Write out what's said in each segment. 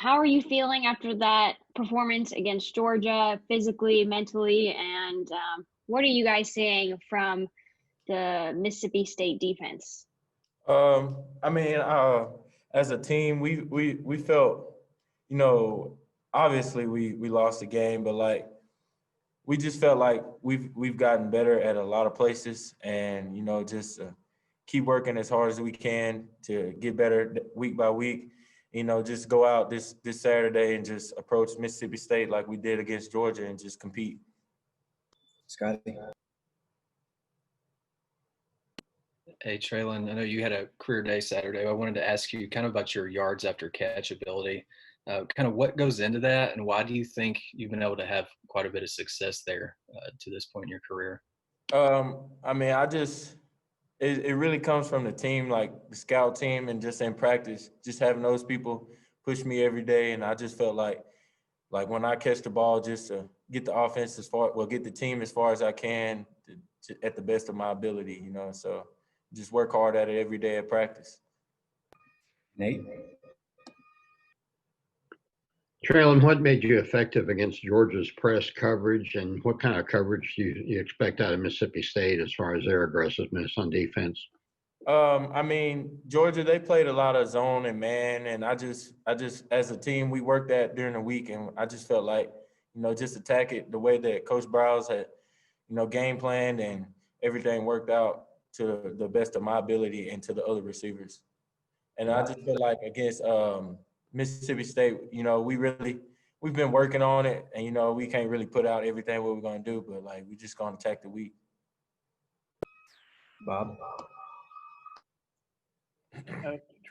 How are you feeling after that performance against Georgia, physically, mentally, and what are you guys seeing from the Mississippi State defense? I mean, as a team, we felt, you know, obviously we lost the game, but like we just felt like we've gotten better at a lot of places, and just keep working as hard as we can to get better week by week. Just go out this Saturday and just approach Mississippi State like we did against Georgia and just compete. Scotty. Hey, Treylon, I know you had a career day Saturday. I wanted to ask you kind of about your yards after catch ability. Kind of what goes into that, and why do you think you've been able to have quite a bit of success there to this point in your career? I mean, it really comes from the team, like the scout team, and just in practice, just having those people push me every day, and I just felt like when I catch the ball, just to get the offense get the team as far as I can at the best of my ability, So just work hard at it every day at practice. Nate. Treylon, what made you effective against Georgia's press coverage, and what kind of coverage do you expect out of Mississippi State as far as their aggressiveness on defense? I mean, Georgia, they played a lot of zone and man, and I just as a team we worked that during the week, and I just felt like, just attack it the way that Coach Browse had, game planned, and everything worked out to the best of my ability and to the other receivers. And I just feel like against Mississippi State, we've been working on it, and we can't really put out everything what we're gonna do, but like we just gonna attack the week. Bob.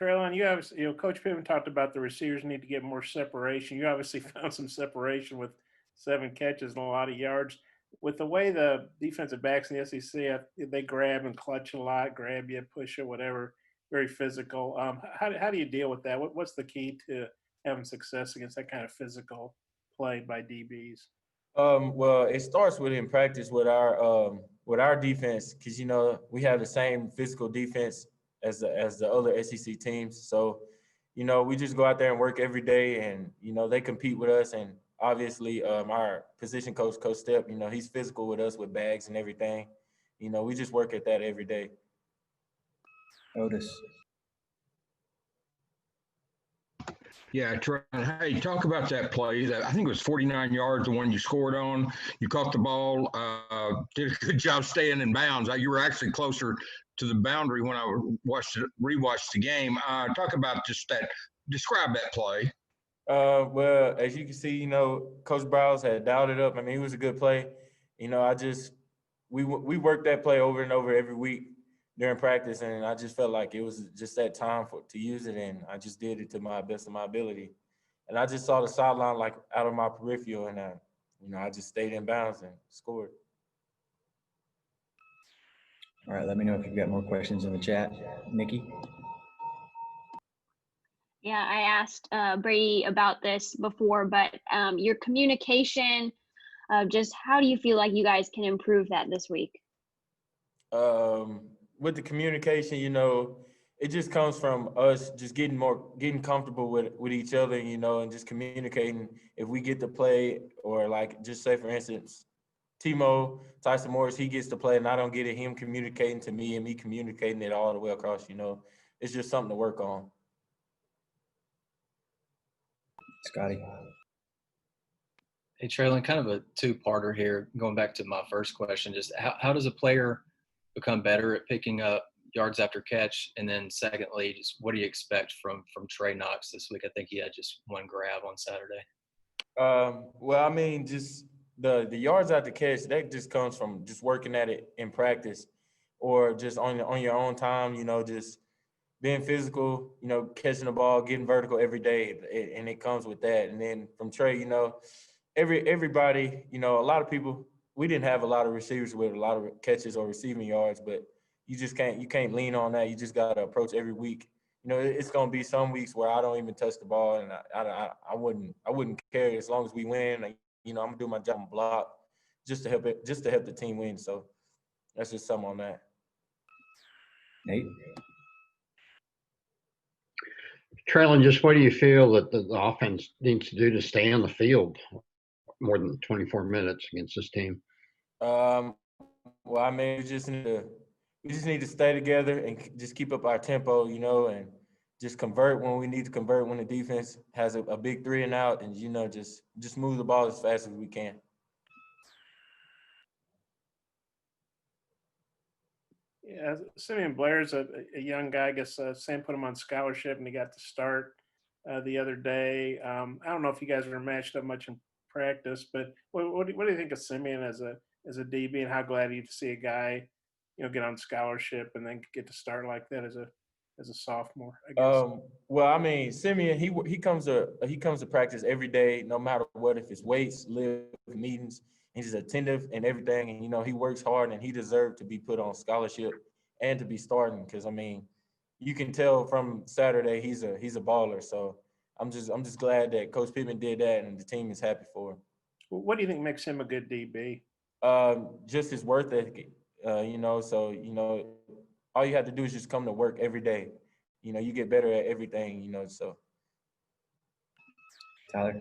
Treylon, Coach Pittman talked about the receivers need to get more separation. You obviously found some separation with 7 catches and a lot of yards. With the way the defensive backs in the SEC, they grab and clutch a lot, grab you, push you, whatever, very physical. How do you deal with that? What's the key to having success against that kind of physical play by DBs? Well, it starts with in practice with our defense, because we have the same physical defense as the other SEC teams. So, we just go out there and work every day, and they compete with us. And obviously, our position coach, Coach Stepp, he's physical with us with bags and everything. We just work at that every day. Otis. Yeah, hey, talk about that play. I think it was 49 yards, the one you scored on. You caught the ball, did a good job staying in bounds. You were actually closer to the boundary when I rewatched the game. Talk about just that. Describe that play. Well, as you can see, Coach Browse had dialed it up. I mean, it was a good play. We worked that play over and over every week during practice, and I just felt like it was just that time to use it, and I just did it to my best of my ability. And I just saw the sideline like out of my peripheral, and I just stayed in bounds and scored. All right, let me know if you've got more questions in the chat. Nikki? Yeah, I asked Brady about this before, but your communication, just how do you feel like you guys can improve that this week? With the communication, it just comes from us just getting comfortable with each other, and just communicating. If we get to play, or like just say for instance, Tyson Morris, he gets to play and I don't get it, him communicating to me and me communicating it all the way across, it's just something to work on. Scotty. Hey, Treylon, kind of a two-parter here. Going back to my first question, just how does a player become better at picking up yards after catch? And then secondly, just what do you expect from Trey Knox this week? I think he had just 1 grab on Saturday. Well, I mean, just the yards after catch, that just comes from just working at it in practice, or just on your own time, just being physical, catching the ball, getting vertical every day, and it comes with that. And then from Trey, everybody, a lot of people, we didn't have a lot of receivers with a lot of catches or receiving yards, but you can't lean on that. You just got to approach every week. It's going to be some weeks where I don't even touch the ball, and I wouldn't care as long as we win. I'm gonna do my job and block just to help the team win. So that's just something on that. Nate. Treylon, just what do you feel that the offense needs to do to stay on the field more than 24 minutes against this team? Well, I mean, we just need to stay together and just keep up our tempo, you know, and just convert when we need to convert when the defense has a big 3 and out, and you know, just move the ball as fast as we can. Yeah, Simeon Blair's a young guy. I guess Sam put him on scholarship, and he got to start the other day. I don't know if you guys were matched up much in practice, but what do you think of Simeon as a DB, and how glad are you to see a guy, you know, get on scholarship and then get to start like that as a sophomore? I guess. Well, I mean, Simeon, he comes to practice every day, no matter what. If it's weights, live meetings, he's attentive and everything. And you know, he works hard, and he deserved to be put on scholarship and to be starting. Because I mean, you can tell from Saturday he's a baller. So I'm just glad that Coach Pittman did that, and the team is happy for him. What do you think makes him a good DB? Just his work ethic. You know, so you know, all you have to do is just come to work every day. You know, you get better at everything, you know, so. Tyler?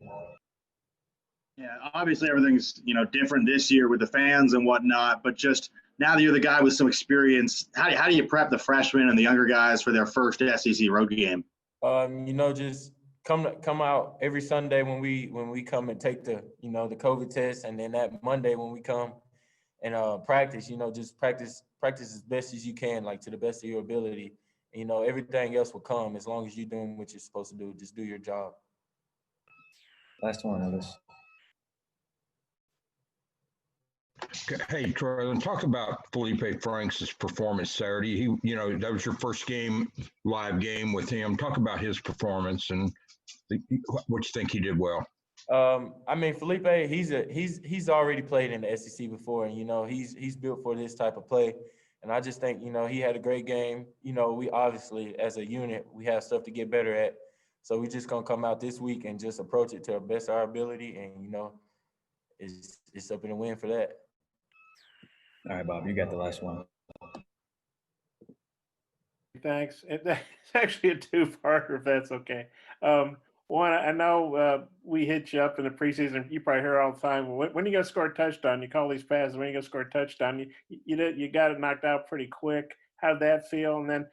Yeah, obviously everything's, you know, different this year with the fans and whatnot, but just now that you're the guy with some experience, how do you prep the freshmen and the younger guys for their first SEC road game? You know, just come out every Sunday when we come and take the, you know, the COVID test, and then that Monday when we come and practice, you know, just practice as best as you can, like to the best of your ability. You know, everything else will come as long as you're doing what you're supposed to do. Just do your job. Last one, Ellis. Hey, Treylon, talk about Felipe Franks' performance Saturday. You know, that was your first live game with him. Talk about his performance and what you think he did well. I mean, Felipe, he's already played in the SEC before, and you know, he's built for this type of play. And I just think, you know, he had a great game. You know, we obviously, as a unit, we have stuff to get better at. So we're just going to come out this week and just approach it to the best of our ability. And, you know, it's up in the win for that. All right, Bob, you got the last one. Thanks. It's actually a two-parter, if that's okay. One, I know we hit you up in the preseason. You probably hear all the time. When are you going to score a touchdown? You call these passes. When are you going to score a touchdown? You got it knocked out pretty quick. How did that feel? And then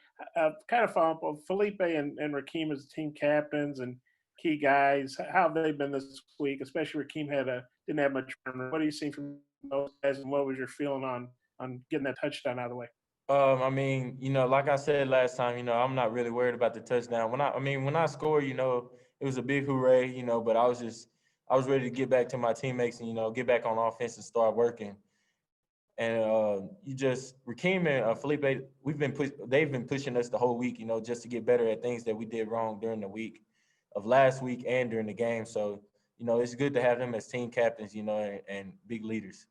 kind of follow up on Felipe and Rakeem as team captains and key guys. How have they been this week? Especially Rakeem didn't have much run. What do you see from those guys, and what was your feeling on getting that touchdown out of the way? I mean, you know, like I said last time, you know, I'm not really worried about the touchdown. When I scored, you know, it was a big hooray, you know, but I was ready to get back to my teammates and, you know, get back on offense and start working. And Rakeem and Felipe, they've been pushing us the whole week, you know, just to get better at things that we did wrong during the week of last week and during the game. So, you know, it's good to have them as team captains, you know, and big leaders.